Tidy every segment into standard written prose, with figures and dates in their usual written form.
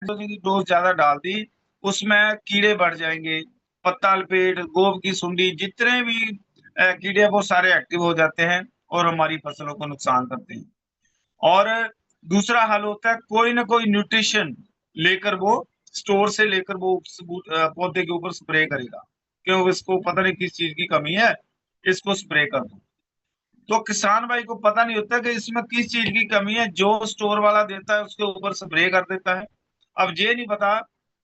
Dose ज्यादा डाल दी, उसमें कीड़े बढ़ जाएंगे। पत्ता लपेट, गोब की सुंडी, जितने भी कीड़े हैं, वो सारे एक्टिव हो जाते हैं और हमारी फसलों को नुकसान करते हैं। और दूसरा हल होता है, कोई ना कोई न्यूट्रिशन लेकर वो, स्टोर से लेकर वो पौधे के ऊपर स्प्रे करेगा, क्यों इसको पता नहीं किस चीज की कमी है, इसको स्प्रे कर दो। तो किसान भाई को पता नहीं होता कि इसमें किस चीज की कमी है, जो स्टोर वाला देता है उसके ऊपर स्प्रे कर देता है। अब ये नहीं पता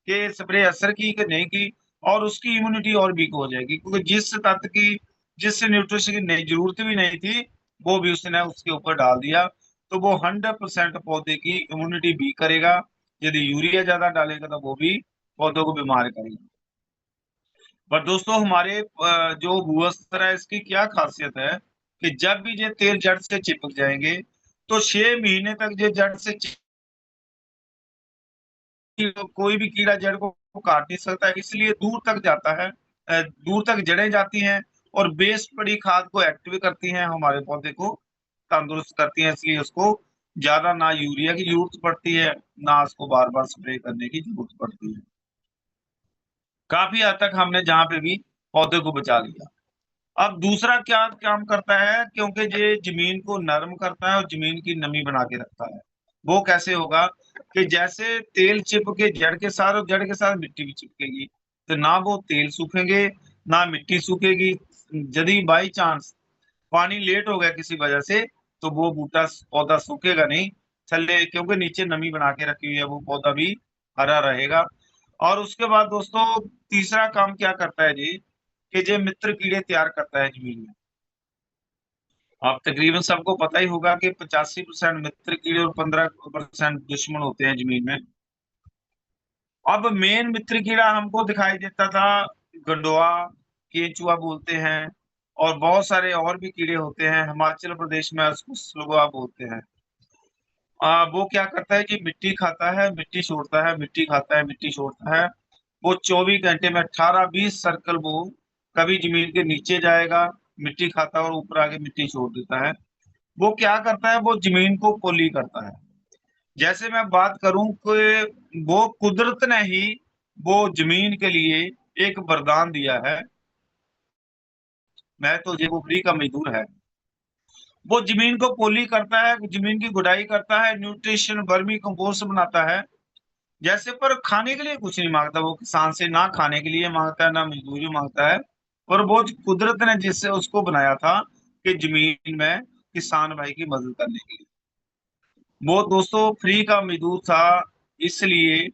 कि स्प्रे असर की कि नहीं की, और उसकी इम्यूनिटी और वीक हो जाएगी, क्योंकि जिस तत्व की, जिस न्यूट्रिशन की नहीं जरूरत भी नहीं थी, वो भी उसने उसके ऊपर डाल दिया। तो वो 100% पौधे की इम्यूनिटी वीक करेगा। यदि यूरिया ज्यादा डालेगा तो वो भी पौधों को बीमार करेगा। पर दोस्तों हमारे जो भूस्तर है, इसकी क्या खासियत है कि जब भी ये तेल जड़ से चिपक जाएंगे, तो 6 महीने तक ये जड़ से कोई भी कीड़ा जड़ को काट नहीं सकता, इसलिए दूर तक जाता है। दूर तक जड़ें जाती हैं और बेस पड़ी खाद को एक्टिव करती हैं, हमारे पौधे को तंदुरुस्त करती हैं। इसलिए उसको ज्यादा ना यूरिया की जरूरत पड़ती है, ना उसको बार बार स्प्रे करने की जरूरत पड़ती है। काफी हद तक हमने जहाँ पे भी पौधे को बचा लिया। अब दूसरा क्या काम करता है, क्योंकि ये जमीन को नरम करता है और जमीन की नमी बना के रखता है। वो कैसे होगा कि जैसे तेल चिपके जड़ के साथ और जड़ के साथ मिट्टी भी चिपकेगी, तो ना वो तेल सूखेंगे, ना मिट्टी सूखेगी। यदि बाई चांस पानी लेट हो गया किसी वजह से, तो वो बूटा पौधा सूखेगा नहीं, थल्ले, क्योंकि नीचे नमी बना के रखी हुई है, वो पौधा भी हरा रहेगा। और उसके बाद दोस्तों, तीसरा काम क्या करता है जी, कि जो मित्र कीड़े तैयार करता है जमीन में। आप तकरीबन सबको पता ही होगा कि 85% मित्र कीड़े और 15% दुश्मन होते हैं जमीन में। अब मेन मित्र कीड़ा हमको दिखाई देता था गंडोआ, केंचुआ बोलते हैं, और बहुत सारे और भी कीड़े होते हैं। हिमाचल प्रदेश में उसको स्लुआ बोलते हैं। वो क्या करता है कि मिट्टी खाता है, मिट्टी छोड़ता है, मिट्टी खाता है, मिट्टी छोड़ता है। वो 24 घंटे में 18-20 सर्कल वो कभी जमीन के नीचे जाएगा, मिट्टी खाता है, और ऊपर आके मिट्टी छोड़ देता है। वो क्या करता है, वो जमीन को पोली करता है। जैसे मैं बात करूं कि वो कुदरत ने ही वो जमीन के लिए एक वरदान दिया है। मैं तो ये वो फ्री का मजदूर है। वो जमीन को पोली करता है, जमीन की गुडाई करता है, न्यूट्रिशन वर्मी कंपोस्ट बनाता है। जैसे पर खाने के लिए कुछ नहीं मांगता वो किसान से, ना खाने के लिए मांगता है, ना मजदूरी मांगता है। और वो कुदरत ने जिससे उसको बनाया था कि जमीन में किसान भाई की मदद करने के लिए। वो दोस्तों फ्री का मजदूर था, इसलिए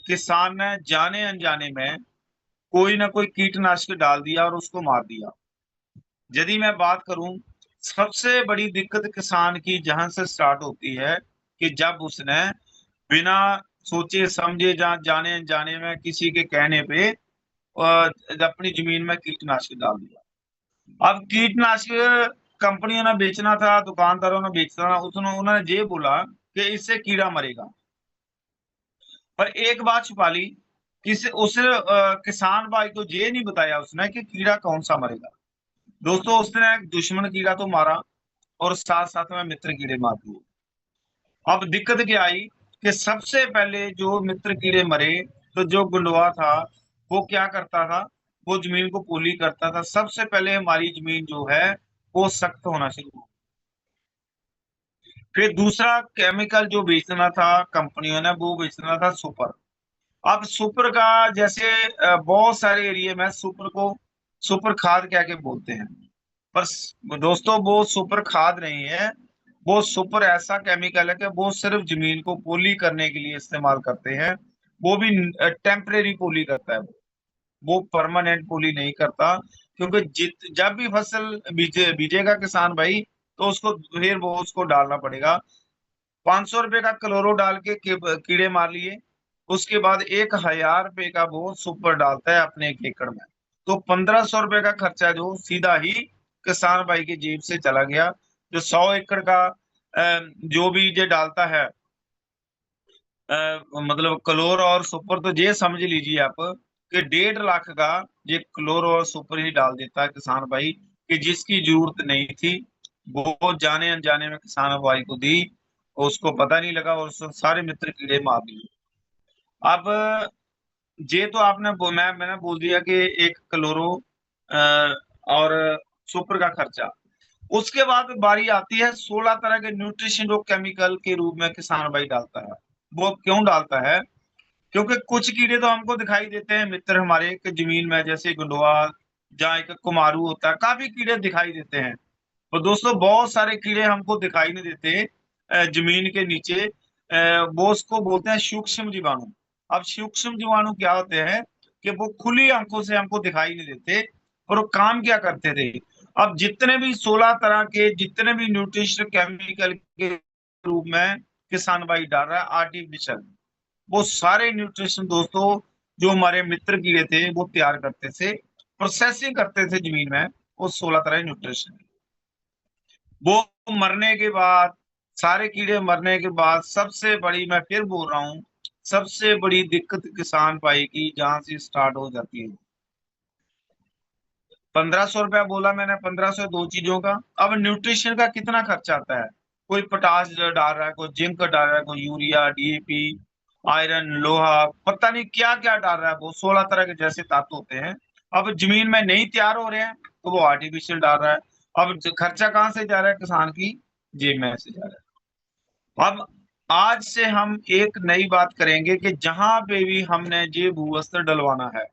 किसान ने जाने अनजाने में कोई ना कोई कीटनाशक डाल दिया और उसको मार दिया। यदि मैं बात करूं, सबसे बड़ी दिक्कत किसान की जहां से स्टार्ट होती है कि जब उसने बिना सोचे समझे, जाने अनजाने में किसी के कहने पे अपनी जमीन में कीटनाशक डाल दिया। अब कीटनाशक कंपनियों ने बेचना था, दुकानदारों ने बेचना था, उसने उन्होंने ये बोला कि इससे कीड़ा मरेगा। पर एक बात छुपा ली, किस उस किसान भाई को ये नहीं बताया उसने कि कीड़ा कौन सा मरेगा। दोस्तों उसने एक दुश्मन कीड़ा तो मारा, और साथ साथ में मित्र कीड़े मार दिए। अब दिक्कत क्या आई कि सबसे पहले जो मित्र कीड़े मरे, तो जो गुंडवा था वो क्या करता था, वो जमीन को पोली करता था। सबसे पहले हमारी जमीन जो है वो सख्त होना शुरू हुई। फिर दूसरा केमिकल जो बेचना था कंपनियों ने, वो बेचना था सुपर। अब सुपर का जैसे बहुत सारे एरिया में सुपर को सुपर खाद कह के बोलते हैं। पर दोस्तों वो सुपर खाद नहीं है। वो सुपर ऐसा केमिकल है कि वो सिर्फ जमीन को पोली करने के लिए इस्तेमाल करते हैं। वो भी टेम्परेरी पोली करता है, वो परमानेंट पोली नहीं करता। क्योंकि जब भी फसल बीजेगा किसान भाई, तो उसको फिर वो उसको डालना पड़ेगा। 500 रुपए का क्लोरो डाल के कीड़े मार लिए, उसके बाद 1000 रुपए का वो सुपर डालता है अपने 1 एकड़ में। तो 1500 रुपए का खर्चा जो सीधा ही किसान भाई की जेब से चला गया। जो 100 एकड़ का जो भी ये डालता है, मतलब क्लोर और सुपर, तो ये समझ लीजिए आप कि 1.5 लाख का ये क्लोर और सुपर ही डाल देता है किसान भाई, कि जिसकी जरूरत नहीं थी। वो जाने अनजाने में किसान भाई को दी, और उसको पता नहीं लगा, और उसने सारे मित्र कीड़े मार दिए। अब ये तो मैंने बोल दिया कि एक क्लोरो और सुपर का खर्चा। उसके बाद बारी आती है 16 तरह के न्यूट्रिशन जो केमिकल के रूप में किसान भाई डालता है। वो क्यों डालता है? क्योंकि कुछ कीड़े तो हमको दिखाई देते हैं मित्र हमारे कि जमीन में, जैसे गंडोआ, जहाँ एक कुमारू होता है, काफी कीड़े दिखाई देते हैं। तो दोस्तों बहुत सारे कीड़े हमको दिखाई नहीं देते जमीन के नीचे। वो उसको बोलते हैं सूक्ष्म जीवाणु। अब सूक्ष्म जीवाणु क्या होते हैं कि वो खुली आंखों से हमको दिखाई नहीं देते, और वो काम क्या करते थे। अब जितने भी 16 तरह के जितने भी न्यूट्रिशन केमिकल के रूप में किसान भाई डाल रहा है आर्टिफिशियल, वो सारे न्यूट्रिशन दोस्तों जो हमारे मित्र कीड़े थे वो तैयार करते थे, प्रोसेसिंग करते थे जमीन में, वो 16 तरह के न्यूट्रिशन। वो मरने के बाद, सारे कीड़े मरने के बाद, सबसे बड़ी, मैं फिर बोल रहा हूँ, सबसे बड़ी दिक्कत किसान भाई की जहां से स्टार्ट हो जाती है। 1500 रुपया बोला मैंने, 1500 दो चीजों का। अब न्यूट्रिशन का कितना खर्चा आता है? कोई पोटाश डाल रहा है, कोई जिंक डाल रहा है, कोई यूरिया, डीएपी, आयरन, लोहा, पता नहीं क्या क्या डाल रहा है। वो 16 तरह के जैसे तत्व होते हैं। अब जमीन में नहीं तैयार हो रहे हैं तो वो आर्टिफिशियल डाल रहा है। अब खर्चा कहाँ से जा रहा है? किसान की जेब में से जा रहा है। अब आज से हम एक नई बात करेंगे कि जहां पे भी हमने ये भूवस्त्र डलवाना है,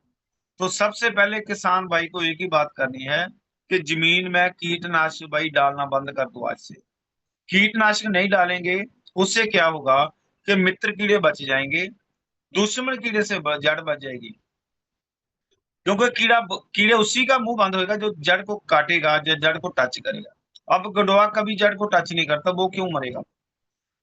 तो सबसे पहले किसान भाई को एक ही बात करनी है कि जमीन में कीटनाशक भाई डालना बंद कर दो आज से। कीटनाशक नहीं डालेंगे, उससे क्या होगा कि मित्र कीड़े बच जाएंगे, दुश्मन कीड़े से जड़ बच जाएगी। क्योंकि कीड़े उसी का मुंह बंद होगा जो जड़ को काटेगा, जो जड़ को टच करेगा। अब गंडोआ कभी जड़ को टच नहीं करता, वो क्यों मरेगा?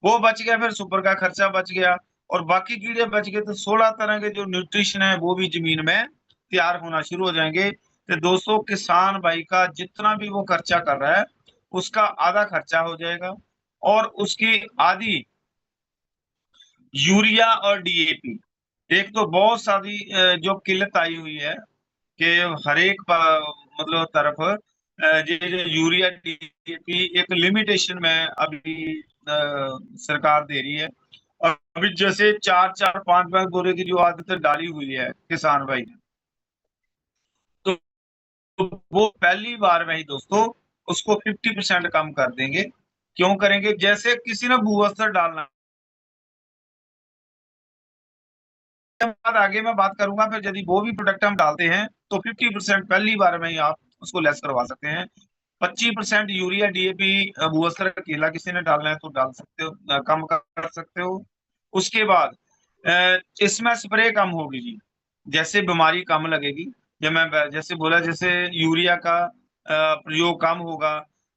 वो बच गया, फिर सुपर का खर्चा बच गया, और बाकी कीड़े बच गए, तो 16 तरह के जो न्यूट्रिशन है वो भी जमीन में तैयार होना शुरू हो जाएंगे। तो दोस्तों किसान भाई का जितना भी वो खर्चा कर रहा है, उसका आधा खर्चा हो जाएगा, और उसकी आधी यूरिया और डीएपी। एक तो बहुत सारी जो किल्लत आई हुई है कि हर एक मतलब तरफ ये जो यूरिया डीएपी एक लिमिटेशन में अभी सरकार दे रही है। और अभी जैसे चार चार पांच पांच बोरे की जो आदत डाली हुई है किसान भाई ने, तो वो पहली बार में ही दोस्तों उसको 50% कम कर देंगे। क्यों करेंगे? जैसे किसी ने भूवस्त्र डालना, बाद आगे मैं बात करूंगा, फिर यदि वो भी प्रोडक्ट हम डालते हैं तो 50% पहली बार में ही आप उसको लेस करवा सकते हैं। 25% यूरिया डीएपी भूअस्त्र अकेला किसी ने डालना है तो डाल सकते हो, कम कर सकते हो। उसके बाद इसमें स्प्रे कम होगी जी, जैसे बीमारी कम लगेगी। जब मैं जैसे बोला, जैसे यूरिया का प्रयोग कम होगा,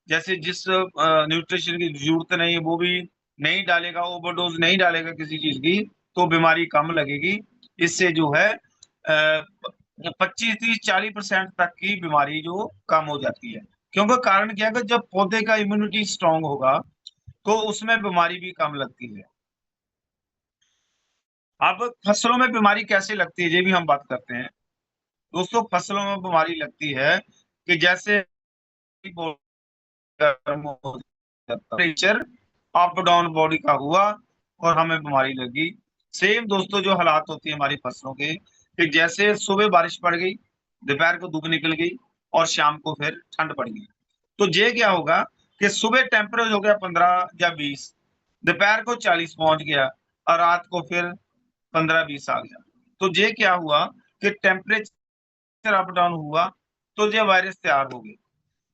जैसे जिस न्यूट्रिशन की जरूरत नहीं है वो भी नहीं डालेगा, ओवरडोज नहीं डालेगा किसी चीज की, तो बीमारी कम लगेगी। इससे जो है 25 30 40% तक की बीमारी जो कम हो जाती है। क्योंकि कारण क्या है कि जब पौधे का इम्यूनिटी स्ट्रांग होगा तो उसमें बीमारी भी कम लगती है। अब फसलों में बीमारी कैसे लगती है ये भी हम बात करते हैं। दोस्तों फसलों में बीमारी लगती है कि जैसे गर्म हो जाता, टेम्परेचर अप डाउन बॉडी का हुआ और हमें बीमारी लगी। सेम दोस्तों जो हालात होती है हमारी फसलों के, कि जैसे सुबह बारिश पड़ गई, दोपहर को धूप निकल गई, और शाम को फिर ठंड पड़ गई। तो ये क्या होगा कि सुबह टेम्परेचर हो गया 15 या 20, दोपहर को 40 पहुंच गया, और रात को फिर 15 20 आ गया। तो ये क्या हुआ कि टेम्परेचर अप डाउन हुआ, तो ये वायरस तैयार हो गए।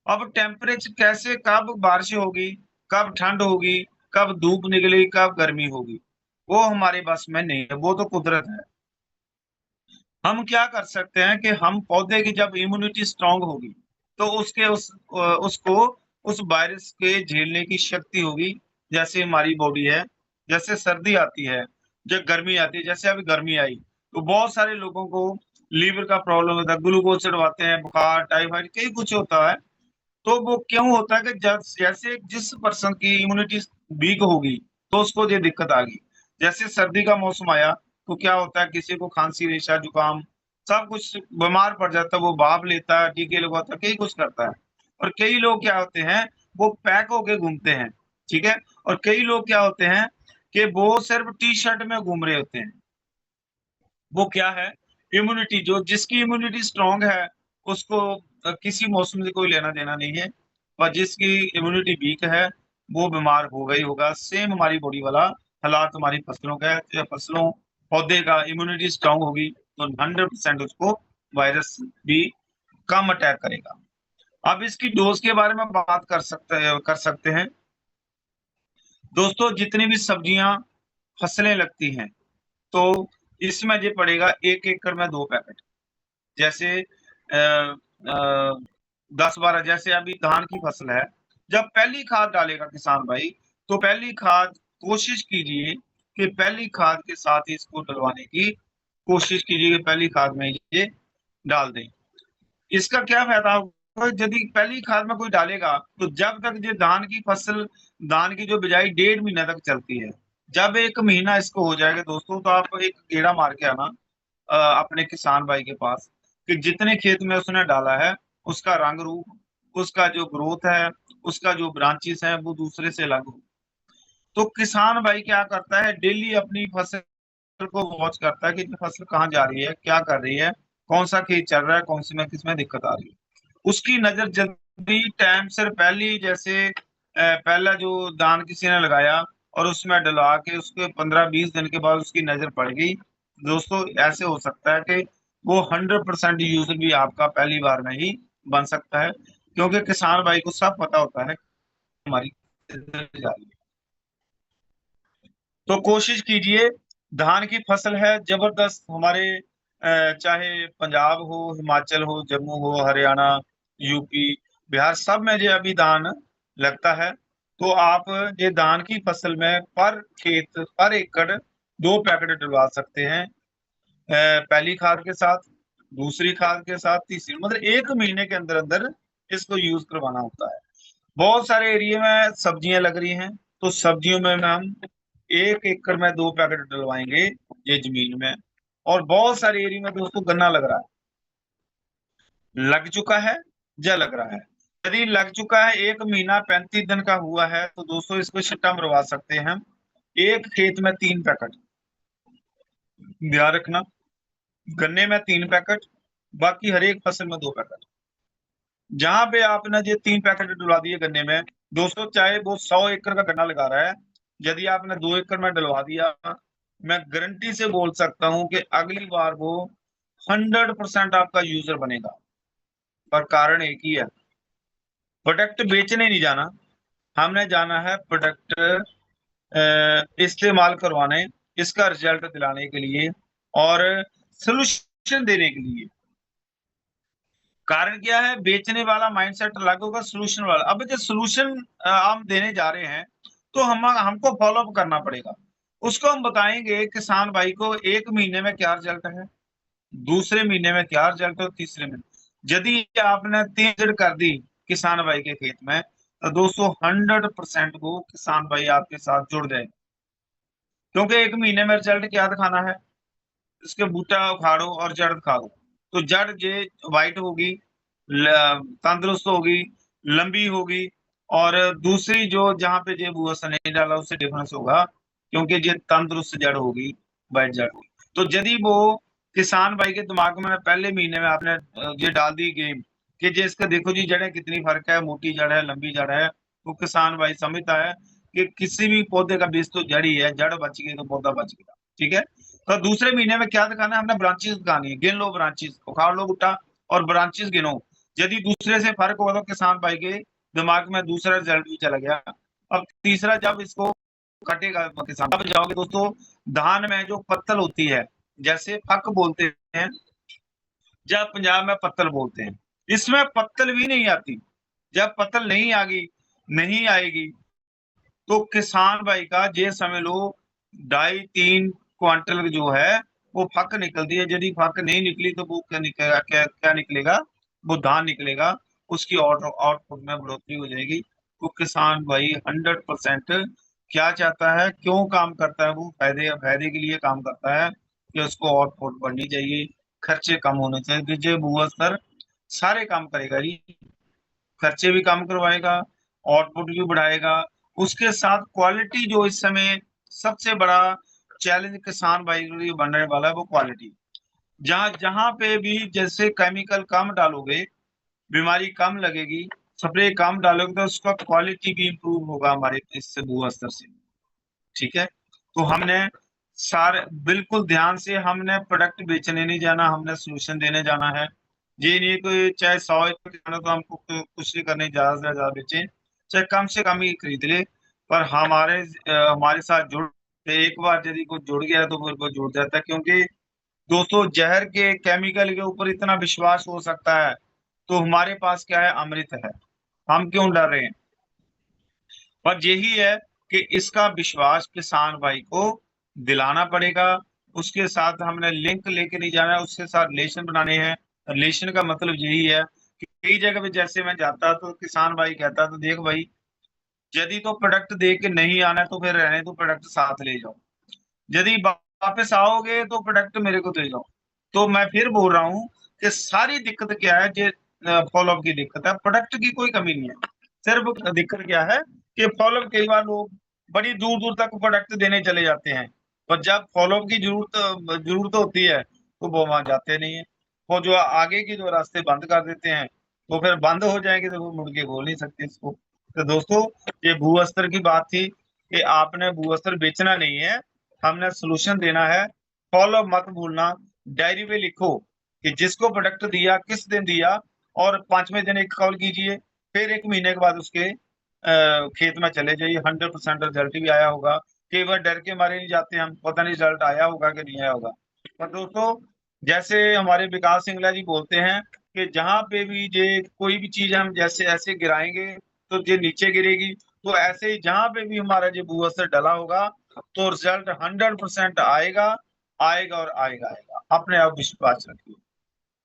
अब टेम्परेचर कैसे, कब बारिश होगी, कब ठंड होगी, कब धूप निकलेगी, कब गर्मी होगी, वो हमारे बस में नहीं है, वो तो कुदरत है। हम क्या कर सकते हैं कि हम पौधे की जब इम्यूनिटी स्ट्रांग होगी तो उसको उस वायरस के झेलने की शक्ति होगी। जैसे हमारी बॉडी है, जैसे सर्दी आती है, जब गर्मी आती है, जैसे अभी गर्मी आई तो बहुत सारे लोगों को लीवर का प्रॉब्लम होता है, ग्लूकोज चढ़वाते हैं, बुखार, टाइफाइड, कई कुछ होता है। तो वो क्यों होता है कि जब जैसे जिस पर्सन की इम्यूनिटी वीक होगी तो उसको ये दिक्कत आ गई। जैसे सर्दी का मौसम आया तो क्या होता है, किसी को खांसी, रेशा, जुकाम, सब कुछ बीमार पड़ जाता है, वो भाप लेता है, टीके लगवाता है, कई कुछ करता है। और कई लोग क्या होते हैं, वो पैक होके घूमते हैं, ठीक है। और कई लोग क्या होते हैं कि वो सिर्फ टी शर्ट में घूम रहे होते हैं। वो क्या है, इम्यूनिटी। जो जिसकी इम्यूनिटी स्ट्रांग है उसको किसी मौसम से कोई लेना देना नहीं है, और जिसकी इम्यूनिटी वीक है वो बीमार होगा ही होगा। सेम हमारी बॉडी वाला हालात हमारी फसलों का है। या फसलों पौधे का इम्यूनिटी स्ट्रांग होगी तो 100% उसको वायरस भी कम अटैक करेगा। अब इसकी डोज के बारे में बात कर सकते हैं दोस्तों। जितनी भी सब्जियां फसलें लगती हैं तो इसमें ये पड़ेगा 1 एकड़ में 2 पैकेट। जैसे 10-12, जैसे अभी धान की फसल है, जब पहली खाद डालेगा किसान भाई, तो पहली खाद कोशिश कीजिए कि पहली खाद के साथ ही इसको डलवाने की कोशिश कीजिए कि पहली खाद में ये डाल दें। इसका क्या फायदा होगा, यदि पहली खाद में कोई डालेगा तो जब तक ये धान की फसल, धान की जो बिजाई 1.5 महीने तक चलती है, जब 1 महीना इसको हो जाएगा दोस्तों, तो आप एक गेड़ा मार के आना अपने किसान भाई के पास, कि जितने खेत में उसने डाला है उसका रंग रूप, उसका जो ग्रोथ है, उसका जो ब्रांचेस है वो दूसरे से अलग हो। तो किसान भाई क्या करता है, डेली अपनी फसल को वॉच करता है कि फसल कहाँ जा रही है, क्या कर रही है, कौन सा खेत चल रहा है, कौन सी में किसमें दिक्कत आ रही है। उसकी नजर जल्दी टाइम से पहले, जैसे पहला जो धान किसी ने लगाया और उसमें डलवा के उसके 15-20 दिन के बाद उसकी नजर पड़ गई दोस्तों, ऐसे हो सकता है कि वो 100% यूजर भी आपका पहली बार में ही बन सकता है, क्योंकि किसान भाई को सब पता होता है कि हमारी जा रही है। तो कोशिश कीजिए, धान की फसल है जबरदस्त हमारे, चाहे पंजाब हो, हिमाचल हो, जम्मू हो, हरियाणा, यूपी, बिहार, सब में जो अभी धान लगता है। तो आप ये धान की फसल में पर खेत पर एकड़ 2 पैकेट डलवा सकते हैं, पहली खाद के साथ, दूसरी खाद के साथ, तीसरी, मतलब 1 महीने के अंदर अंदर इसको यूज करवाना होता है। बहुत सारे एरिया में सब्जियां लग रही हैं, तो सब्जियों में हम 1 एकड़ में 2 पैकेट डलवाएंगे ये जमीन में। और बहुत सारे एरिया में दोस्तों गन्ना लग रहा है, लग चुका है या लग रहा है। यदि लग चुका है, 1 महीना 35 दिन का हुआ है, तो दोस्तों इसको छिट्टा मरवा सकते हैं हम, एक खेत में 3 पैकेट। ध्यान रखना, गन्ने में 3 पैकेट, बाकी हर एक फसल में 2 पैकेट। जहां पे आपने ये 3 पैकेट डलवा दिए गन्ने में, दोस्तों चाहे वो 100 एकड़ का गन्ना लगा रहा है, यदि आपने 2 एकड़ में डलवा दिया, मैं गारंटी से बोल सकता हूं कि अगली बार वो 100% आपका यूजर बनेगा। पर कारण एक ही है, प्रोडक्ट बेचने नहीं जाना, हमने जाना है प्रोडक्ट इस्तेमाल करवाने, इसका रिजल्ट दिलाने के लिए और सोल्यूशन देने के लिए। कारण क्या है, बेचने वाला माइंडसेट अलग होगा, सोल्यूशन वाला। अब जो सोल्यूशन हम देने जा रहे हैं, तो हमको फॉलो अप करना पड़ेगा। उसको हम बताएंगे किसान भाई को 1 महीने में क्या रिजल्ट है, दूसरे महीने में क्या रिजल्ट है, तीसरे में। यदि आपने 3 कर दी किसान भाई के खेत में, तो दोस्तों 100% वो किसान भाई आपके साथ जुड़ जाए। क्योंकि 1 महीने में रिजल्ट क्या दिखाना है, इसके बूटा उखाड़ो और जड़ दिखाओ। तो जड़ जे वाइट होगी, तंदुरुस्त होगी, लंबी होगी। और दूसरी जो जहाँ पे जे भूसा नहीं डाला उससे डिफरेंस होगा, क्योंकि ये तंदुरुस्त जड़ होगी, वाइट जड़ होगी। तो यदि वो किसान भाई के दिमाग में पहले महीने में आपने ये डाल दी गेम कि जे इसका देखो जी जड़ें कितनी फर्क है, मोटी जड़ है, लंबी जड़ है, तो किसान भाई समझता है कि किसी भी पौधे का बीज तो जड़ ही है, जड़ बच गई तो पौधा बच गया। ठीक है। तो दूसरे महीने में क्या दिखाना है, हमने ब्रांचेस दिखानी है, गिन लो ब्रांचेस, उखाड़ लो बूटा और ब्रांचेस गिनो। यदि दूसरे से फर्क होगा तो किसान भाई के दिमाग में दूसरा रिजल्ट भी चला गया। अब तीसरा, जब इसको कटेगा किसान, अब जाओगे दोस्तों, धान में जो पत्तल होती है, जैसे पक बोलते हैं, जब पंजाब में पत्तल बोलते हैं, इसमें पत्तल भी नहीं आती। जब पत्तल नहीं आएगी तो किसान भाई का ये समझ लो 2.5-3 क्वांटल जो है वो फक निकलती है। यदि फक नहीं निकली तो वो क्या निकलेगा, क्या क्या निकलेगा, वो धान निकलेगा। उसकी आउटपुट में बढ़ोतरी हो जाएगी। तो किसान भाई 100% क्या चाहता है, क्यों काम करता है, वो फायदे फायदे के लिए काम करता है कि उसको आउटपुट बढ़नी चाहिए, खर्चे कम होने चाहिए। विजय बुआ सर सारे काम करेगा जी, खर्चे भी कम करवाएगा, आउटपुट भी बढ़ाएगा। उसके साथ क्वालिटी, जो इस समय सबसे बड़ा चैलेंज किसान भाई के लिए बनने वाला है, वो क्वालिटी। जहां जहां पे भी जैसे केमिकल कम डालोगे, बीमारी कम लगेगी, स्प्रे कम डालोगे, तो उसका क्वालिटी भी इंप्रूव होगा हमारे इससे भू स्तर से। ठीक है। तो हमने सारे बिल्कुल ध्यान से, हमने प्रोडक्ट बेचने नहीं जाना, हमने सोल्यूशन देने जाना है। ये नहीं कोई चाहे 100 जाना तो हमको कुछ नहीं करने, ज्यादा से ज्यादा बेचें, चाहे कम से कम ही खरीद ले, पर हमारे साथ जुड़, एक बार यदि कोई जुड़ गया तो फिर वो जुड़ जाता है। क्योंकि दोस्तों जहर के केमिकल के ऊपर इतना विश्वास हो सकता है, तो हमारे पास क्या है, अमृत है, हम क्यों डर रहे हैं। पर यही है कि इसका विश्वास किसान भाई को दिलाना पड़ेगा। उसके साथ हमने लिंक लेके नहीं जाना है, उसके साथ रिलेशन बनाने हैं। रिलेशन का मतलब यही है कि कई जगह पे जैसे मैं जाता तो किसान भाई कहता तो देख भाई, यदि तो प्रोडक्ट दे के नहीं आना है तो फिर रहने दो, प्रोडक्ट साथ ले जाओ। यदि वापस आओगे तो प्रोडक्ट मेरे को दे जाओ। तो मैं फिर बोल रहा हूँ कि सारी दिक्कत क्या है, जो फॉलोअप की दिक्कत है, प्रोडक्ट की कोई कमी नहीं है। सिर्फ दिक्कत क्या है कि फॉलोअप, कई बार लोग बड़ी दूर दूर तक प्रोडक्ट देने चले जाते हैं, और जब फॉलोअप की जरूरत होती है तो वो वहां जाते नहीं है। वो जो आगे की जो रास्ते बंद कर देते हैं, वो फिर बंद हो जाएंगे तो वो मुड़ के बोल नहीं सकते इसको। तो दोस्तों, ये भू स्तर की बात थी कि आपने भू स्तर बेचना नहीं है, हमने सोल्यूशन देना है। फॉलो मत भूलना, डायरी पे लिखो कि जिसको प्रोडक्ट दिया किस दिन दिया, और 5वें दिन एक कॉल कीजिए, फिर 1 महीने के बाद उसके खेत में चले जाइए, 100% रिजल्ट भी आया होगा। कई बार डर के मारे नहीं जाते हम, पता नहीं रिजल्ट आया होगा कि नहीं आया होगा। पर दोस्तों, जैसे हमारे विकास सिंगला जी बोलते हैं कि जहां पे भी ये कोई भी चीज हम जैसे ऐसे गिराएंगे तो ये नीचे गिरेगी, तो ऐसे ही जहां पे भी हमारा ये भू असर डला होगा तो रिजल्ट 100% आएगा, आएगा और आएगा, आएगा, अपने आप विश्वास रखिए।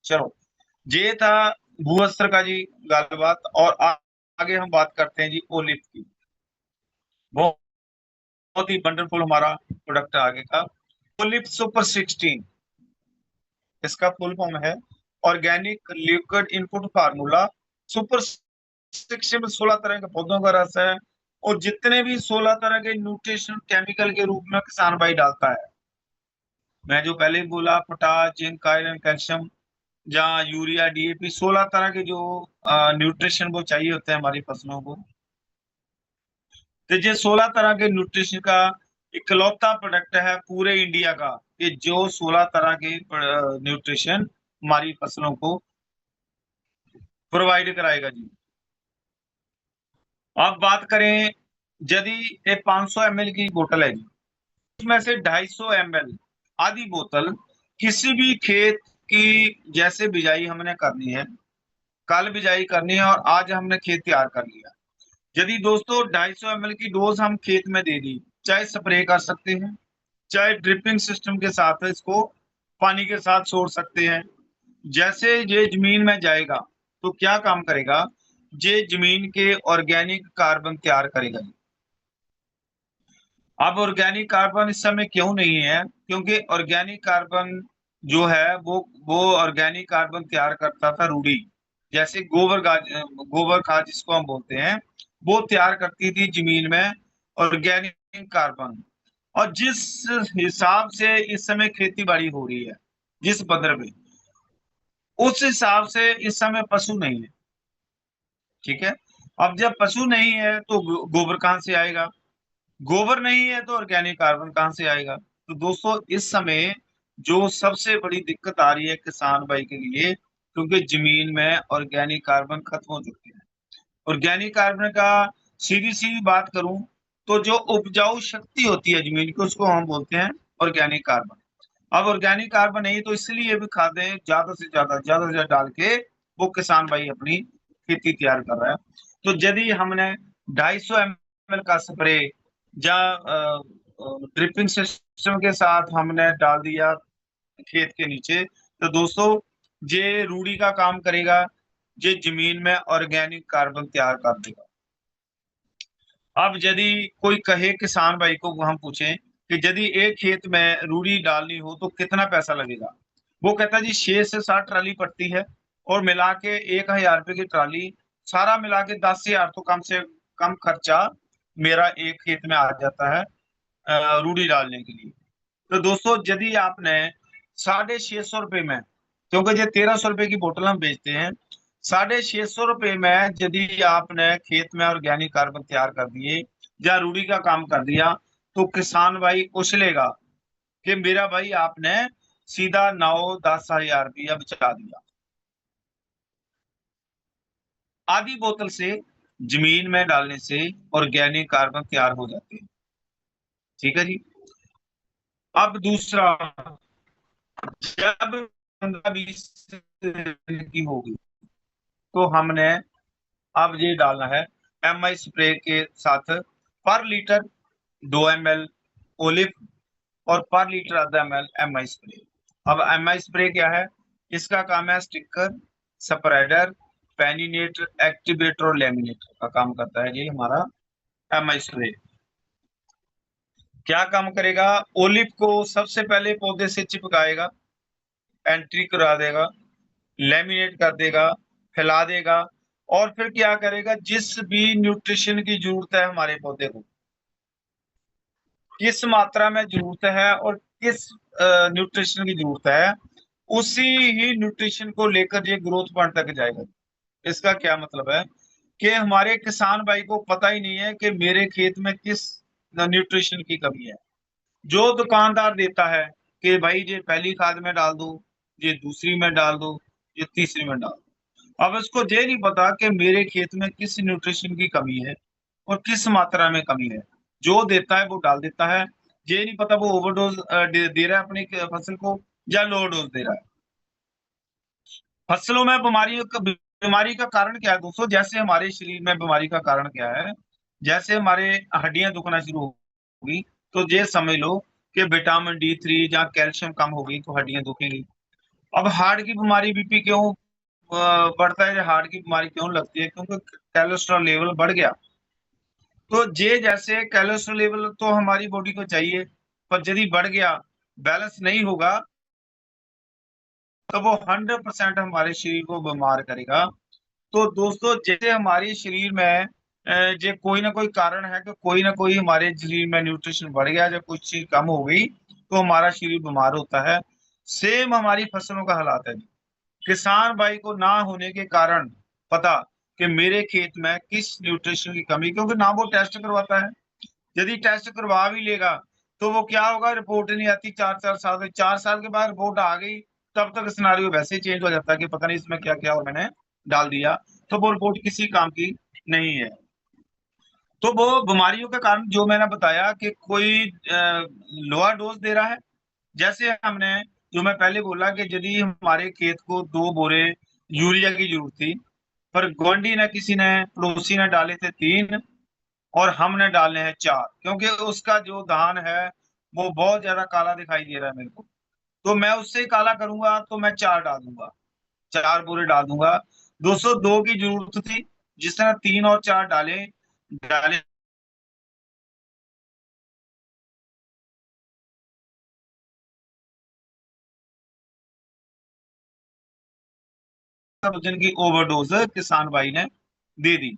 चलो, ये था भू असर का जी गलबात। और आगे हम बात करते हैं जी ओलिव की। बहुत बहुत ही वंडरफुल हमारा प्रोडक्ट आगे का, ओलिव सुपर 16। इसका फुल फॉर्म है organic liquid input formula super 16 में 16 तरह के पौधों का रस है, और जितने भी 16 तरह के न्यूट्रिशन केमिकल के रूप में किसान भाई डालता है। मैं जो पहले ही बोला, पोटाश, जिंक, आयरन, कैल्शियम, जहाँ यूरिया, डीएपी, 16 तरह के जो न्यूट्रिशन वो चाहिए होते हैं हमारी फसलों को। तो ये 16 तरह के न्यूट्रिशन का इकलौता प्रोडक्ट है पूरे इंडिया का, कि जो 16 तरह के न्यूट्रिशन हमारी फसलों को प्रोवाइड कराएगा जी। अब बात करें, यदि ये 500 ml की बोतल है जी, उसमें से 250 ml आधी बोतल किसी भी खेत की, जैसे बिजाई हमने करनी है, कल बिजाई करनी है और आज हमने खेत तैयार कर लिया, यदि दोस्तों 250 ml की डोज हम खेत में दे दी, चाहे स्प्रे कर सकते हैं, चाहे ड्रिपिंग सिस्टम के साथ इसको पानी के साथ छोड़ सकते हैं। जैसे ये जमीन में जाएगा तो क्या काम करेगा, ये जमीन के ऑर्गेनिक कार्बन तैयार करेगा। अब ऑर्गेनिक कार्बन इस समय क्यों नहीं है, क्योंकि ऑर्गेनिक कार्बन जो है वो ऑर्गेनिक कार्बन तैयार करता था रूड़ी, जैसे गोबर खाद जिसको हम बोलते हैं, वो तैयार करती थी जमीन में ऑर्गेनिक कार्बन। और जिस हिसाब से इस समय खेती बाड़ी हो रही है, जिस पद्धति पे, उस हिसाब से इस समय पशु नहीं है। ठीक है। अब जब पशु नहीं है तो गोबर कहाँ से आएगा, गोबर नहीं है तो ऑर्गेनिक कार्बन कहाँ से आएगा। तो दोस्तों, इस समय जो सबसे बड़ी दिक्कत आ रही है किसान भाई के लिए, क्योंकि जमीन में ऑर्गेनिक कार्बन खत्म हो चुके हैं। ऑर्गेनिक कार्बन का सीधी सी बात करूं तो जो उपजाऊ शक्ति होती है जमीन की, उसको हम बोलते हैं ऑर्गेनिक कार्बन। अब ऑर्गेनिक कार्बन नहीं, तो इसलिए भी खादें ज्यादा से ज्यादा डाल के वो किसान भाई अपनी खेती तैयार कर रहा है। तो यदि हमने 250 ml का स्प्रे या ड्रिपिंग सिस्टम के साथ हमने डाल दिया खेत के नीचे, तो दोस्तों ये रूढ़ी का काम करेगा, ये जमीन में ऑर्गेनिक कार्बन तैयार कर देगा। अब यदि कोई कहे किसान भाई को, हम पूछें कि यदि एक खेत में रूढ़ी डालनी हो तो कितना पैसा लगेगा, वो कहता है जी 6 से 7 ट्राली पड़ती है, और मिला के 1,000 रुपए की ट्राली, सारा मिला के 10,000 तो कम से कम खर्चा मेरा एक खेत में आ जाता है रूढ़ी डालने के लिए। तो दोस्तों, यदि आपने ₹650 में, क्योंकि ये 1300 की बोतल हम बेचते हैं। ₹650 में यदि आपने खेत में ऑर्गेनिक कार्बन तैयार कर दिए या रूढ़ी का काम कर दिया, तो किसान भाई उछलेगा कि मेरा भाई आपने सीधा 9-10 हज़ार रुपया बचा दिया। आधी बोतल से जमीन में डालने से ऑर्गेनिक कार्बन तैयार हो जाते हैं। ठीक है जी। अब दूसरा, जब 15-20 दिन की होगी, तो हमने अब ये डालना है MI स्प्रे के साथ पर लीटर 2 ml ओलिव और पर लीटर ½ ml MI स्प्रे। अब MI स्प्रे क्या है? इसका काम है स्टिकर, स्प्रेडर, पेनिनेटर, एक्टिवेटर और लेमिनेटर का काम करता है ये हमारा MI स्प्रे। क्या काम करेगा? ओलिव को सबसे पहले पौधे से चिपकाएगा, एंट्री करा देगा, लेमिनेट कर देगा, फैला देगा, और फिर क्या करेगा? जिस भी न्यूट्रिशन की जरूरत है हमारे पौधे को, किस मात्रा में जरूरत है और किस न्यूट्रिशन की जरूरत है, उसी ही न्यूट्रिशन को लेकर ये ग्रोथ पॉइंट तक जाएगा। इसका क्या मतलब है कि हमारे किसान भाई को पता ही नहीं है कि मेरे खेत में किस न्यूट्रिशन की कमी है। जो दुकानदार देता है कि भाई ये पहली खाद में डाल दो, ये दूसरी में डाल दो, ये तीसरी में डाल दो, अब इसको ये नहीं पता कि मेरे खेत में किस न्यूट्रिशन की कमी है और किस मात्रा में कमी है। जो देता है वो डाल देता है, ये नहीं पता वो ओवरडोज दे रहा है अपनी फसल को या लो डोज दे रहा है। फसलों में बीमारी का कारण क्या है दोस्तों? जैसे हमारे शरीर में बीमारी का कारण क्या है, जैसे हमारे हड्डियां दुखना शुरू होगी, तो ये समझ लो कि विटामिन D3 या कैल्शियम कम हो गई तो हड्डियां दुखेंगी। अब हार्ट की बीमारी, बीपी क्यों बढ़ता है, हार्ट की बीमारी क्यों लगती है? क्योंकि कोलेस्ट्रॉल लेवल बढ़ गया। तो जे जैसे कोलेस्ट्रॉल लेवल तो हमारी बॉडी को चाहिए, पर यदि बढ़ गया, बैलेंस नहीं होगा, तो वो 100% हमारे शरीर को बीमार करेगा। तो दोस्तों, जैसे हमारे शरीर में जे कोई ना कोई कारण है कि कोई ना कोई हमारे शरीर में न्यूट्रिशन बढ़ गया, जब कुछ चीज कम हो गई तो हमारा शरीर बीमार होता है। सेम हमारी फसलों का हालात है। किसान भाई को ना होने के कारण पता कि मेरे खेत में किस न्यूट्रिशन की कमी, क्योंकि ना वो टेस्ट करवाता है। यदि टेस्ट करवा भी लेगा तो वो क्या होगा, रिपोर्ट नहीं आती 4-4 साल, 4 साल के बाद रिपोर्ट आ गई, तब तक सिनारियो वैसे ही चेंज हो जाता है कि पता नहीं इसमें क्या क्या और मैंने डाल दिया, तो वो रिपोर्ट किसी काम की नहीं है। तो वो बीमारियों के कारण जो मैंने बताया कि कोई लोअर डोज दे रहा है, जैसे हमने, जो मैं पहले बोला कि यदि हमारे खेत को 2 बोरे यूरिया की जरूरत थी, पर गुआंढी ने, किसी ने, पड़ोसी ने डाले थे 3 और हमने डालने हैं 4, क्योंकि उसका जो धान है वो बहुत ज्यादा काला दिखाई दे रहा है मेरे को, तो मैं उससे ही काला करूंगा, तो मैं 4 डाल दूंगा, 4 बोरे डाल दूंगा। 202 की जरूरत थी, जिसने 3 और 4 डाले डाले वजन की ओवरडोज किसान भाई ने दे दी।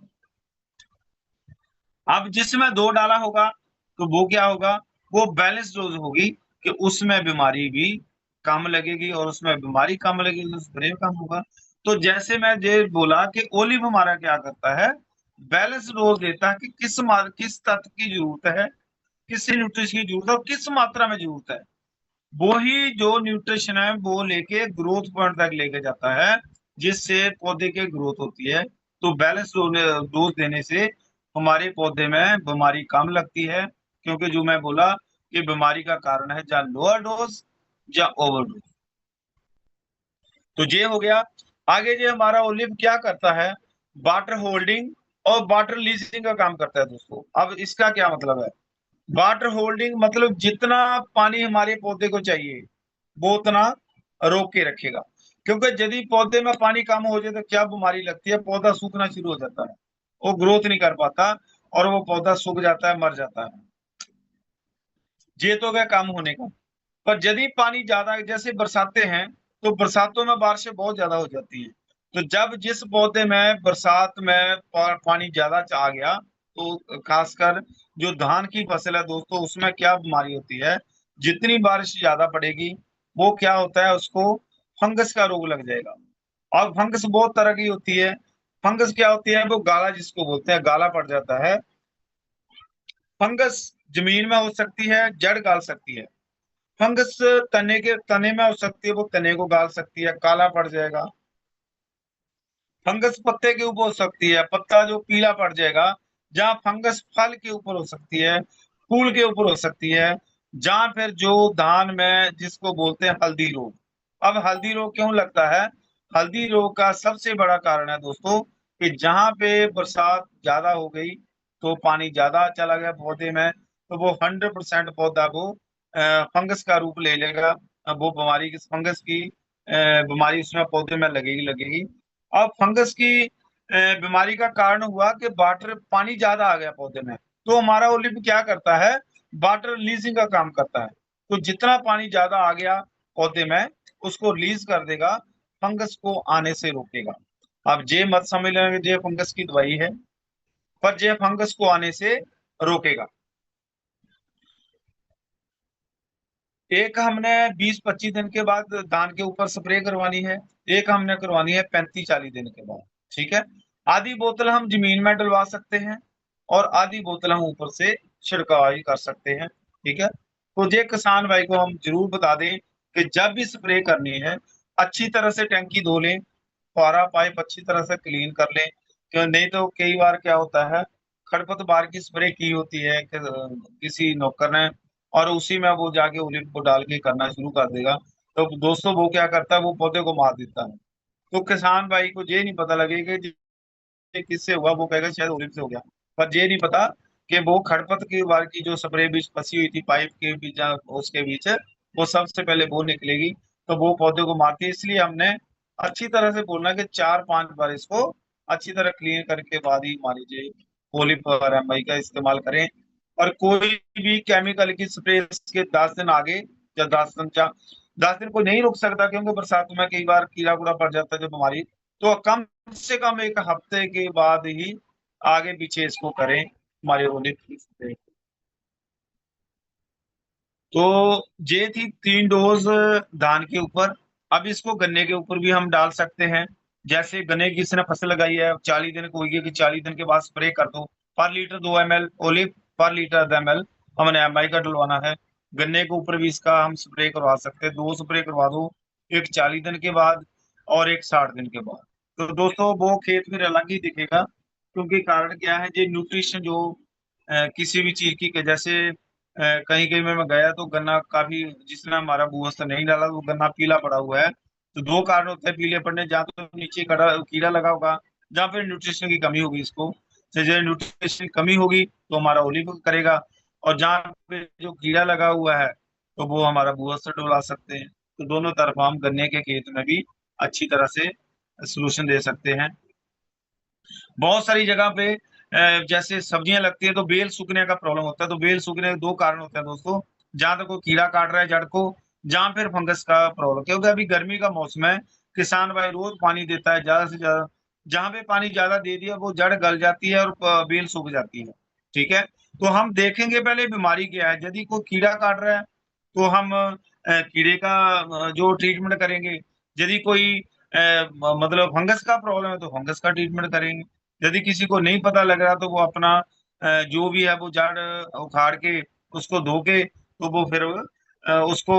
अब जिसमें 2 डाला होगा, तो वो क्या होगा? वो बैलेंस डोज होगी कि उसमें बीमारी भी कम लगेगी, और उसमें बीमारी कम लगेगी तो स्प्रे कम होगा। तो जैसे मैं ये बोला कि ओलिव हमारा क्या करता है, बैलेंस डोज देता है कि किस तत्व की जरूरत है, किस न्यूट्रिशन की जरूरत है और किस मात्रा में जरूरत है। वो ही जो न्यूट्रिशन है वो लेके ग्रोथ पॉइंट तक लेके जाता है, जिससे पौधे की ग्रोथ होती है। तो बैलेंस डोज देने से हमारे पौधे में बीमारी कम लगती है, क्योंकि जो मैं बोला कि बीमारी का कारण है या लोअर डोज या ओवर डोज। तो ये हो गया। आगे जो हमारा ओलिव क्या करता है, वाटर होल्डिंग और वाटर लीचिंग का काम करता है दोस्तों। अब इसका क्या मतलब है? वाटर होल्डिंग मतलब जितना पानी हमारे पौधे को चाहिए वो उतना रोक के रखेगा, क्योंकि यदि पौधे में पानी कम हो जाए तो क्या बीमारी लगती है, पौधा सूखना शुरू हो जाता है, वो ग्रोथ नहीं कर पाता और वो पौधा सूख जाता है, मर जाता है। ये तो गया कम होने का। पर यदि पानी ज्यादा, जैसे बरसाते हैं, तो बरसातों में बारिशें बहुत ज्यादा हो जाती हैं, तो जब जिस पौधे में बरसात में पानी ज्यादा आ गया, तो खासकर जो धान की फसल है दोस्तों, उसमें क्या बीमारी होती है, जितनी बारिश ज्यादा पड़ेगी वो क्या होता है, उसको फंगस का रोग लग जाएगा। और फंगस बहुत तरह की होती है। फंगस क्या होती है, वो गाला जिसको बोलते हैं, गाला पड़ जाता है। फंगस जमीन में हो सकती है, जड़ गाल सकती है। फंगस तने में हो सकती है, वो तने को गाल सकती है, काला पड़ जाएगा। फंगस पत्ते के ऊपर हो सकती है, पत्ता जो पीला पड़ जाएगा। जहाँ फंगस फल के ऊपर हो सकती है, फूल के ऊपर हो सकती है। जहाँ फिर जो धान में जिसको बोलते हैं हल्दी रोग। अब हल्दी रोग क्यों लगता है? हल्दी रोग का सबसे बड़ा कारण है दोस्तों कि जहाँ पे बरसात ज्यादा हो गई, तो पानी ज्यादा चला गया पौधे में, तो वो 100% पौधा वो फंगस का रूप ले लेगा। वो बीमारी किस फंगस की बीमारी उसमें पौधे में लगेगी लगेगी। अब फंगस की बीमारी का कारण हुआ कि वाटर पानी ज्यादा आ गया पौधे में, तो हमारा ओलिव क्या करता है, वाटर रिलीजिंग का काम करता है। तो जितना पानी ज्यादा आ गया पौधे में, उसको रिलीज कर देगा, फंगस को आने से रोकेगा। अब जे मत समझ लेंगे जे फंगस की दवाई है, पर जे फंगस को आने से रोकेगा। एक हमने 20-25 दिन के बाद धान के ऊपर स्प्रे करवानी है। एक हमने करवानी है 35-40 दिन के बाद। ठीक है। आधी बोतल हम जमीन में डलवा सकते हैं, और आधी बोतल हम ऊपर से छिड़काव कर सकते हैं। ठीक है। तो जे किसान भाई को हम जरूर बता दें कि जब भी स्प्रे करनी है, अच्छी तरह से टैंकी धो लें, फुहारा पाइप अच्छी तरह से क्लीन कर लें। क्यों नहीं तो कई बार क्या होता है, खरपतवार की स्प्रे की होती है किसी नौकर ने, और उसी में वो जाके ओलिव को डाल के करना शुरू कर देगा। तो दोस्तों वो क्या करता है, वो पौधे को मार देता है। तो किसान भाई को ये नहीं पता लगेगा कि ये किससे हुआ, वो कहेगा शायद ओलिव से हो गया। पर ये नहीं पता कि वो खरपत की वार की जो स्प्रे बीच फंसी हुई थी पाइप के बीच उसके बीच, वो सबसे पहले वो निकलेगी, तो वो पौधे को मारती है। इसलिए हमने अच्छी तरह से बोलना कि 4-5 बार इसको अच्छी तरह क्लीन करके बाद ही मान लीजिए ओलिव और एमआई का इस्तेमाल करें। और कोई भी केमिकल की स्प्रे के 10 दिन आगे या 10 दिन को नहीं रुक सकता, क्योंकि बरसात में कई बार कीड़ा कूड़ा पड़ जाता है जो बीमारी। तो कम से कम एक हफ्ते के बाद ही आगे पीछे इसको करें हमारे होली पे। तो ये थी 3 डोज धान के ऊपर। अब इसको गन्ने के ऊपर भी हम डाल सकते हैं। जैसे गन्ने की किसी ने फसल लगाई है, 40 दिन को होगी कि 40 दिन के बाद स्प्रे कर दो। पर लीटर 2 ml ओलिव, पर लीटर ml हमने एमआई का डलवाना है। गन्ने के ऊपर भी इसका हम स्प्रे करवा सकते हैं, 2 स्प्रे करवा दो, एक 40 दिन के बाद और एक 60 दिन के बाद। तो दोस्तों वो खेत फिर अलग ही दिखेगा, क्योंकि कारण क्या है, जो न्यूट्रिशन जो किसी भी चीज की जैसे कहीं कहीं में मैं गया तो गन्ना काफी, जिसने हमारा भूस्तर नहीं डाला तो गन्ना पीला पड़ा हुआ है। तो दो कारण होते हैं पीले पड़ने, जहाँ तो नीचे कीड़ा लगा होगा, जहाँ पे न्यूट्रिशन की कमी होगी इसको। तो जो न्यूट्रिशन की कमी होगी तो हमारा ओलिव करेगा, और जहाँ पे जो कीड़ा लगा हुआ है तो वो हमारा भूस्तर डुला सकते हैं। तो दोनों तरफ हम गन्ने के खेत में भी अच्छी तरह से सोल्यूशन दे सकते हैं। बहुत सारी जगह पे जैसे सब्जियां लगती है तो बेल सूखने का प्रॉब्लम होता है। तो बेल सूखने के 2 कारण होते हैं दोस्तों, जहां तक कोई कीड़ा काट रहा है जड़ को, जहां फिर फंगस का प्रॉब्लम, क्योंकि अभी गर्मी का मौसम है, किसान भाई रोज पानी देता है ज्यादा से ज्यादा। जहां पे पानी ज्यादा दे दिया वो जड़ गल जाती है और बेल सूख जाती है। ठीक है। तो हम देखेंगे पहले बीमारी क्या है। यदि कोई कीड़ा काट रहा है तो हम कीड़े का जो ट्रीटमेंट करेंगे। यदि कोई मतलब फंगस का प्रॉब्लम है तो फंगस का ट्रीटमेंट करेंगे। यदि किसी को नहीं पता लग रहा तो वो अपना जो भी है वो जड़ उखाड़ के उसको धो के, तो वो फिर उसको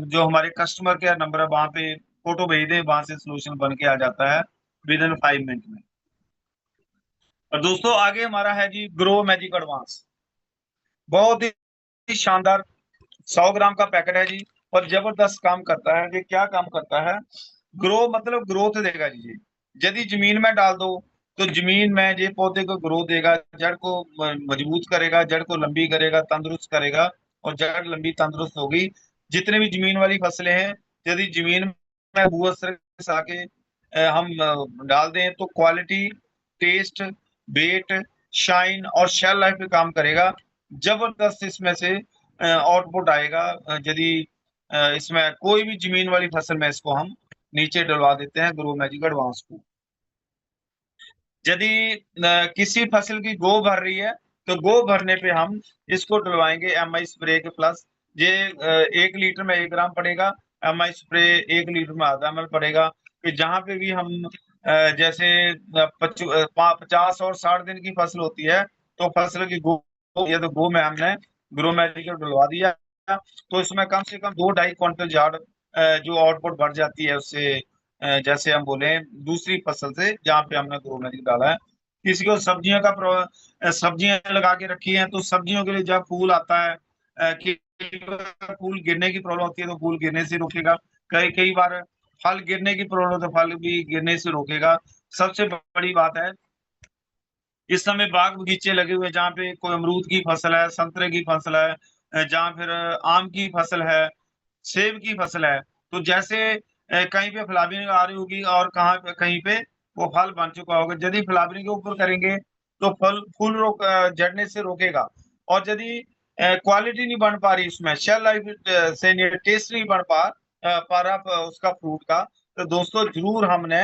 जो हमारे कस्टमर केयर नंबर है वहां पे फोटो भेज दें, वहां से सोल्यूशन बन के आ जाता है विद इन 5 मिनट में। और दोस्तों आगे हमारा है जी ग्रो मैजिक एडवांस। बहुत ही शानदार 100 ग्राम का पैकेट है जी, और जबरदस्त काम करता है। ये क्या काम करता है, ग्रो मतलब ग्रोथ देगा जी। यदि जमीन में डाल दो तो जमीन में ये पौधे को ग्रो देगा, जड़ को मजबूत करेगा, जड़ को लंबी करेगा, तंदुरुस्त करेगा। और जड़ लंबी तंदुरुस्त होगी, जितने भी जमीन वाली फसलें हैं, यदि जमीन में भूअसर आके हम डाल दें तो क्वालिटी, टेस्ट, वेट, शाइन और शेल लाइफ पे काम करेगा। जबरदस्त इसमें से आउटपुट आएगा। यदि इसमें कोई भी जमीन वाली फसल में इसको हम नीचे डलवा देते हैं ग्रो मैजिक एडवांस को। यदि किसी फसल की गो भर रही है तो गो भरने पे हम इसको डलवाएंगे एमआई स्प्रे के प्लस। ये 1 लीटर में 1 ग्राम पड़ेगा। MI स्प्रे 1 लीटर में आधा ml पड़ेगा। कि जहाँ पे भी हम जैसे 50 और 60 दिन की फसल होती है, तो फसल की ये तो गो में हमने ग्रो मैजिक डलवा दिया, तो इसमें कम से कम 2-2.5 क्विंटल झाड़ जो आउटपुट बढ़ जाती है उससे। जैसे हम बोले दूसरी फसल से जहाँ पे हमने ग्रो मैजिक डाला है। किसी को सब्जियों का सब्जियां लगा के रखी हैं, तो सब्जियों के लिए जब फूल आता है कि फूल गिरने की प्रॉब्लम होती है, तो फूल गिरने से रोकेगा। कई कई बार फल गिरने की प्रॉब्लम, तो फल भी गिरने से रोकेगा। सबसे बड़ी बात है, इस समय बाग बगीचे लगे हुए हैं, जहाँ पे कोई अमरूद की फसल है, संतरे की फसल है, जहाँ फिर आम की फसल है, सेब की फसल है। तो जैसे कहीं पे फ्लावरिंग आ रही होगी और कहाँ पे कहीं पे वो फल बन चुका होगा, यदि फ्लावरिंग के ऊपर करेंगे तो फल फूल झड़ने से रोकेगा। और यदि क्वालिटी नहीं बन पा रही, उसमें शेल लाइफ से टेस्ट नहीं बन पा रहा उसका फ्रूट का, तो दोस्तों जरूर हमने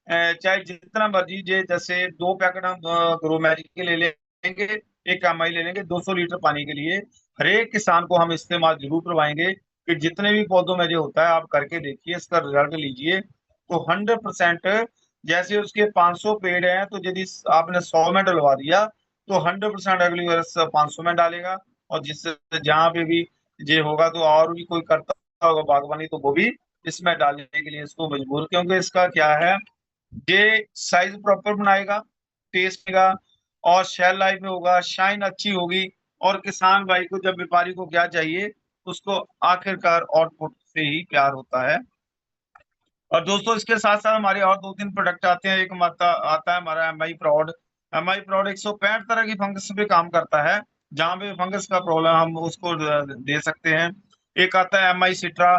चाहे जितना मर्जी जैसे 2 पैकेट हम ग्रो मैजिक के ले लेंगे, 1 MI ले लेंगे 200 लीटर पानी के लिए, हर एक किसान को हम इस्तेमाल जरूर करवाएंगे। कि जितने भी पौधों में जो होता है आप करके देखिए, इसका रिजल्ट लीजिए, तो 100%। जैसे उसके 500 पेड़ हैं, तो यदि आपने 100 में डलवा दिया, तो 100% अगली वर्ष 500 में डालेगा। और जिससे जहां पे भी ये होगा, तो और भी कोई करता होगा बागवानी, तो वो भी इसमें डालने के लिए इसको मजबूर, क्योंकि इसका क्या है, ये साइज प्रॉपर बनाएगा, टेस्ट देगा, और शेल लाइफ में होगा, शाइन अच्छी होगी। और किसान भाई को, जब व्यापारी को क्या चाहिए, उसको आखिरकार आउटपुट से ही प्यार होता है। और दोस्तों इसके साथ साथ हमारे और 2-3 प्रोडक्ट आते हैं। एक आता है हमारा MI प्रॉड। MI प्रॉड 165 तरह की फंगस पे काम करता है, जहाँ पे फंगस का प्रॉब्लम हम उसको दे सकते हैं। एक आता है MI सिट्रा।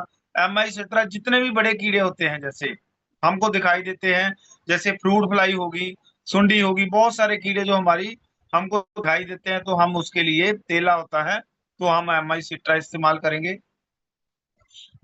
MI सिट्रा जितने भी बड़े कीड़े होते हैं, जैसे हमको दिखाई देते हैं, जैसे फ्रूट फ्लाई होगी, सुंडी होगी, बहुत सारे कीड़े जो हमारी हमको दिखाई देते हैं, तो हम उसके लिए तेला होता है, तो हम MI सिट्रा इस्तेमाल करेंगे।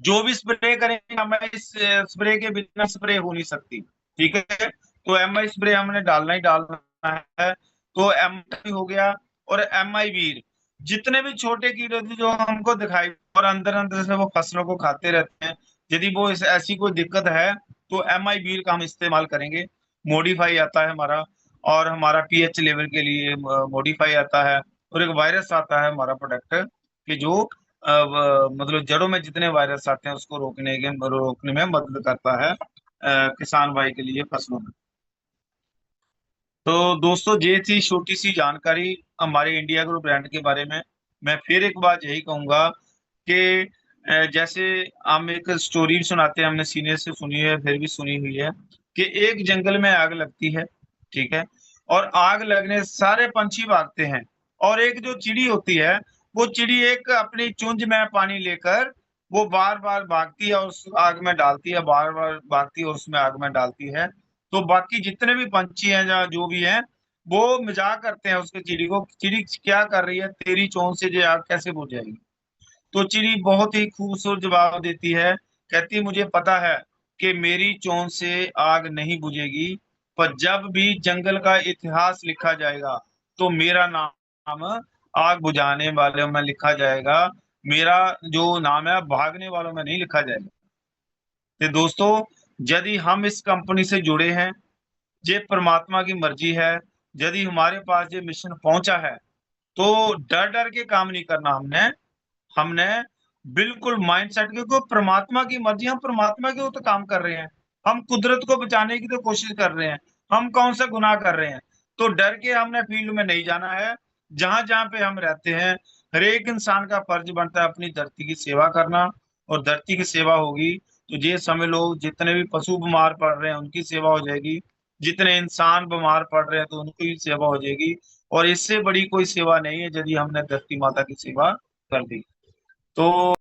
जो भी स्प्रे करेंगे, हमें इस स्प्रे के बिना स्प्रे हो नहीं सकती, ठीक है। तो MI स्प्रे हमने डालना ही डालना है। तो MI हो गया, और MI वीर, जितने भी छोटे कीड़े होते हैं जो हमको दिखाई और अंदर अंदर से वो फसलों को खाते रहते हैं, यदि वो ऐसी कोई दिक्कत है, तो MI वीर का हम इस्तेमाल करेंगे। मॉडिफाई आता है हमारा, और हमारा pH लेवल के लिए मॉडिफाई आता है। और एक वायरस आता है हमारा प्रोडक्ट, कि जो मतलब जड़ों में जितने वायरस आते हैं उसको रोकने में मदद करता है किसान भाई के लिए फसलों में। तो दोस्तों ये थी छोटी सी जानकारी हमारे इंडिया ग्रो ब्रांड के बारे में। मैं फिर एक बात यही कहूंगा कि जैसे हम एक स्टोरी सुनाते हैं, हमने सीनियर से सुनी है, फिर भी सुनी हुई है, कि एक जंगल में आग लगती है, ठीक है। और आग लगने से सारे पंछी भागते हैं, और एक जो चिड़ी होती है, वो चिड़ी एक अपनी चुंज में पानी लेकर वो बार बार भागती है और उस आग में डालती है, बार बार भागती है और उसमें आग में डालती है। तो बाकी जितने भी पंछी हैं या जो भी हैं, वो मजाक करते हैं उसके चिड़ी को, चिड़ी क्या कर रही है, तेरी चोंच से ये आग कैसे बुझ जाएगी। तो चिड़ी बहुत ही खूबसूरत जवाब देती है, कहती मुझे पता है कि मेरी चोंच से आग नहीं बुझेगी, पर जब भी जंगल का इतिहास लिखा जाएगा, तो मेरा नाम आग बुझाने वालों में लिखा जाएगा, मेरा जो नाम है भागने वालों में नहीं लिखा जाएगा। तो दोस्तों, यदि हम इस कंपनी से जुड़े हैं, ये परमात्मा की मर्जी है। यदि हमारे पास ये मिशन पहुंचा है, तो डर डर के काम नहीं करना हमने। हमने बिल्कुल माइंड सेट, क्योंकि परमात्मा की मर्जी, हम परमात्मा के तो काम कर रहे हैं, हम कुदरत को बचाने की तो कोशिश कर रहे हैं, हम कौन सा गुनाह कर रहे हैं। तो डर के हमने फील्ड में नहीं जाना है। जहां जहां पे हम रहते हैं, हर एक इंसान का फर्ज बनता है अपनी धरती की सेवा करना। और धरती की सेवा होगी, तो ये समझ लो जितने भी पशु बीमार पड़ रहे हैं उनकी सेवा हो जाएगी, जितने इंसान बीमार पड़ रहे हैं तो उनकी भी सेवा हो जाएगी। और इससे बड़ी कोई सेवा नहीं है यदि हमने धरती माता की सेवा कर दी। तो